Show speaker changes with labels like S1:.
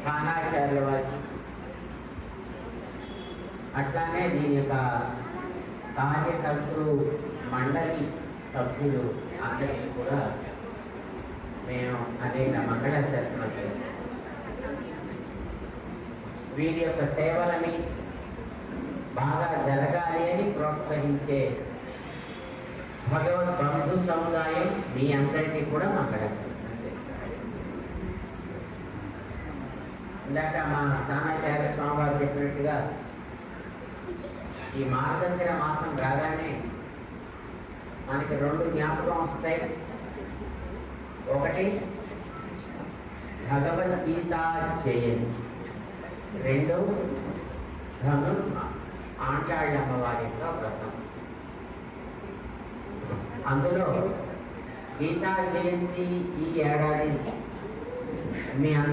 S1: కానాచార్యుల వారికి, అట్లానే దీని యొక్క కార్యకర్తలు మండలి సభ్యులు అందరికీ కూడా మేము అనేక మంగళాశాసనం చేస్తాం. వీరి యొక్క సేవలని బాగా జరగాలి అని ప్రోత్సహించే భగవద్ బంధు సముదాయం మీ అందరికీ కూడా మంగళాశాసనం. ఇందాక మా స్థానాచార్య స్వామి వారు చెప్పినట్టుగా ఈ మార్గశిర మాసం రాగానే మనకి రెండు జ్ఞాపకం వస్తాయి. ఒకటి భగవద్గీత జయంతి, రెండు ధను ఆండాళ్ళ అమ్మవారి యొక్క వ్రతం. అందులో గీతా జయంతి ఈ ఏడాది మీ అందరూ